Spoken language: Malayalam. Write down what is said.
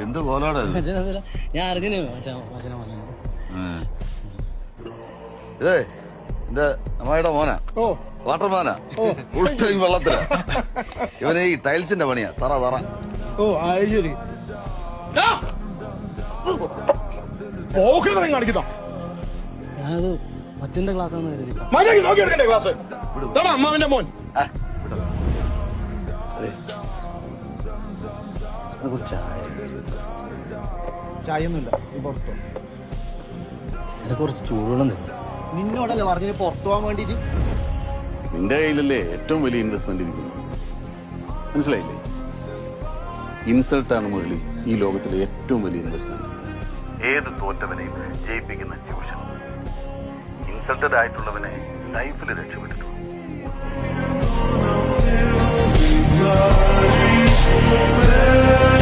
എന്ത് കോലാടാ ഞാൻ അറിഞ്ഞു ഇതേ എന്റെ അമ്മായിയുടെ മോനാ വാട്ടർമാനാ ഫുൾ ടൈം വെള്ളത്തിലാ. ഇവന് ഈ ടൈൽസിന്റെ പണിയാ. തറ ശരി ഞാനത് അച്ഛന്റെ ക്ലാസ് ആണെന്ന് കരുതി. അമ്മാവിന്റെ മോൻ ചായൊന്നുമില്ല. എന്നെ കുറച്ച് ചൂടുവെള്ളം തരും. നിന്നോടല്ലേ പറഞ്ഞു പുറത്തു പോകാൻ വേണ്ടിട്ട്. നിന്റെ കയ്യിലല്ലേ ഏറ്റവും വലിയ ഇൻവെസ്റ്റ്മെന്റ് ഇരിക്കുന്നത്. മനസ്സിലായില്ലേ? ഇൻസൾട്ടാണ് മുരളി ഈ ലോകത്തിലെ ഏറ്റവും വലിയ ഇൻവെസ്റ്റ്മെന്റ്. ഏത് തോറ്റവനെയും ജയിപ്പിക്കുന്ന ട്യൂഷൻ. ഇൻസൾട്ടഡ് ആയിട്ടുള്ളവനെ ലൈഫിൽ രക്ഷപ്പെട്ടിട്ടുണ്ട്.